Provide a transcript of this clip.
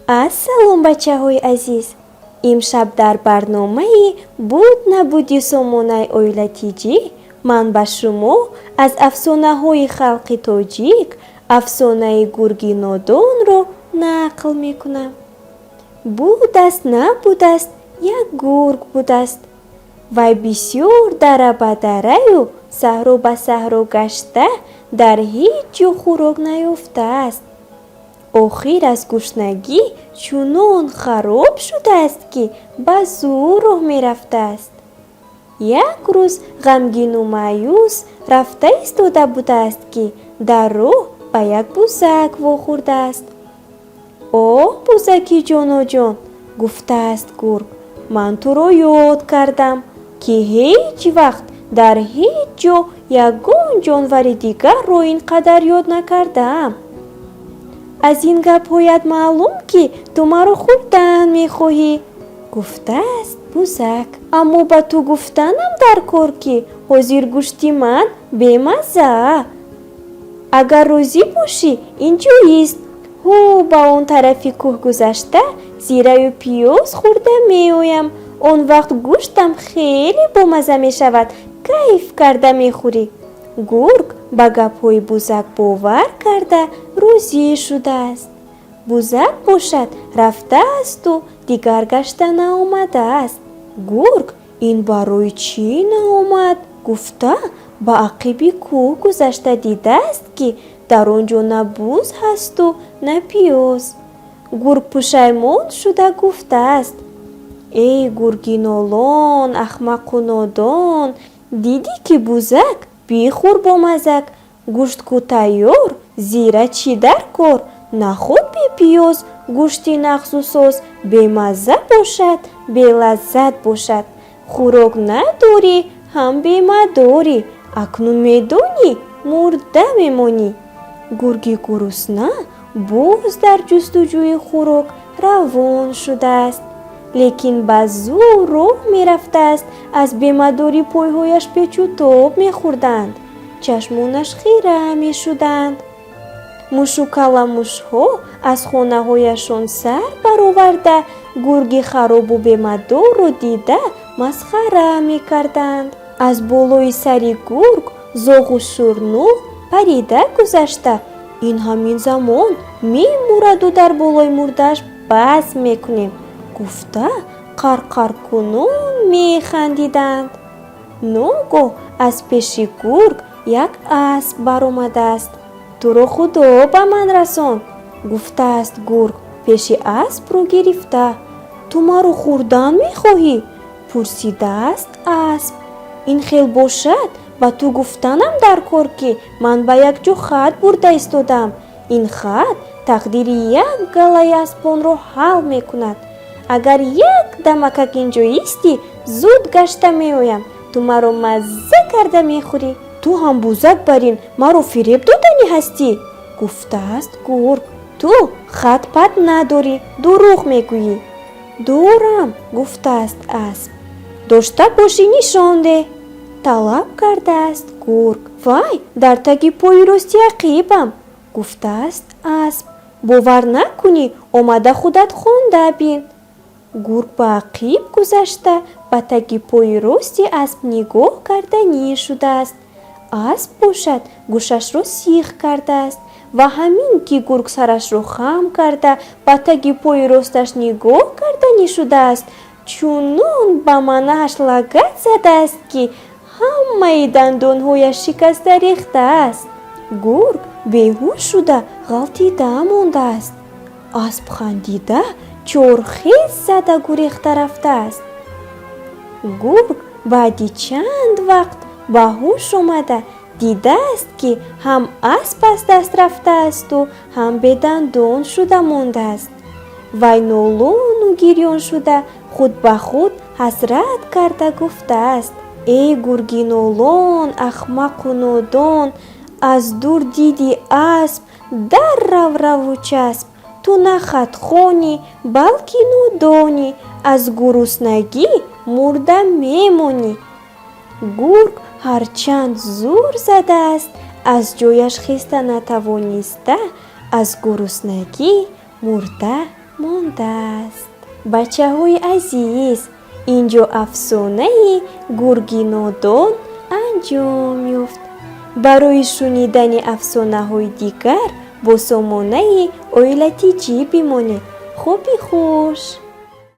ассалом бачаҳои азиз, имшаб дар барномаи буд набуди сомонаи оилатиҷӣ ман ба шумо аз афсонаҳои халқи тоҷик афсонаи гурги нодонро нақл мекунам. Будаст набудаст, як гург будаст. Вай бисёр дара ба дараю саҳро ба саҳро гашта дар ҳеҷ ҷо хӯрок наёфтааст. охир аз гушнагӣ чунон хароб шудааст, ки ба зур роҳ мерафтааст. Як рӯз ғамгину маъюс рафта истода будааст, ки дар роҳ ба як бузак вохӯрдааст. «Оҳ, бузаки ҷоноҷон», гуфтааст гург, «ман туро ёд кардам, ки ҳеҷ вақт дар ҳеҷ ҷо ягон ҷонвари дигарро ин қадар ёд накардаам. Аз ин гапҳоят маълум, ки ту маро хӯрдан мехоҳӣ», гуфтааст бузак. «Аммо ба ту гуфтанам дар кор, ки ҳозир гӯшти ман бемазза. Агар розӣ бошӣ, ин ҷоист, ҳу ба он тарафи кӯҳ гузашта зираю пиёз хӯрда меоям. Он вақт гӯштам хеле бомазза мешавад, кайф карда мехӯрӣ». Гург ба гапҳои бузак бовар карда розӣ шудааст. Бузак бошад рафтаасту дигар гашта наомадааст. Гург ин барои чӣ наомад гуфта ба ақиби кӯҳ гузашта дидааст, ки дар он ҷо на буз ҳасту на пиёз. Гург пушаймон шуда гуфтааст: «Эй гурги нолон, ахмақу нодон, дидӣ ки бузак бихӯр бомаззак, гӯшт ку тайёр, зира чӣ дар кор, наход бепиёз, гӯшти нағзу соз бемазза бошад, белаззат бошад. Хӯрок надорӣ, ҳам бемадорӣ, акнун медонӣ, мурда мемонӣ». Гурги гурусна боз дар ҷустуҷӯи хӯрок равон шудааст, лекин ба зур роҳ мерафтааст. Аз бемадорӣ пойҳояш печу тоб мехӯрданд, чашмонаш хира мешуданд. Мушу каламушҳо аз хонаҳояшон сар бароварда гурги харобу бемадорро дида масхара мекарданд. Аз болои сари гург зоғу шурнуғ парида гузашта: «Ин ҳамин замон мемураду дар болои мурдааш бас мекунем», гуфта қарқаркунон механдиданд. Ногоҳ аз пеши гург як асп баромадааст. «Туро худо ба ман расон», гуфтааст гург пеши аспро гирифта. «Ту маро хӯрдан мехоҳӣ?» пурсидааст асп. «Ин хел бошад, ба ту гуфтанам дар кор, ки ман ба як ҷо хат бурда истодам. Ин хат тақдири як галаи аспонро ҳал мекунад. Агар як дамакак ин ҷо истӣ, зуд гашта меоям, ту маро мазза карда мехӯрӣ». «Ту ҳам бузак барин маро фиреб доданӣ ҳастӣ?» гуфтааст гург. «Ту хат-пат надорӣ, дурӯғ мегӯӣ». «Дорам», гуфтааст асп. «Дошта бошӣ нишон деҳ», талаб кардааст гург. «Вай, дар таги пои рости ақибам», гуфтааст асп. «Бовар накунӣ, омада худат хонда бин». Гург ба ақиб гузашта ба таги пои рости асп нигоҳ карданӣ шудааст. Асп бошад гӯшашро сих кардааст ва ҳамин ки гург сарашро хам карда ба таги пои росташ нигоҳ карданӣ шудааст, чунон ба манааш лагат задааст, ки ҳамаи дандонҳояш шикаста рехтааст. Гург беҳуш шуда ғалтида мондааст. Асп хандида чорхез зада гурехта рафтааст. Гург баъди чанд вақт ба ҳуш омада дидааст, ки ҳам асп аз даст рафтаасту ҳам бедандон шуда мондааст. Вай нолону гирён шуда худ ба худ ҳасрат карда гуфтааст: «Эй гурги нолон, ахмақу нодон, аз дур диди асп, даррав раву часп. Ту на хатхонӣ, балки нодонӣ, аз гуруснагӣ мурда мемонӣ». Гург ҳарчанд зур задааст, аз ҷояш хеста натавониста, аз гуруснагӣ мурда мондааст. бачаҳои азиз, инҷо афсонаи гурги нодон анҷом ёфт. барои шунидани афсонаҳои дигар бо сомонаи оилати ҷӣ бимонед. хуби хуш.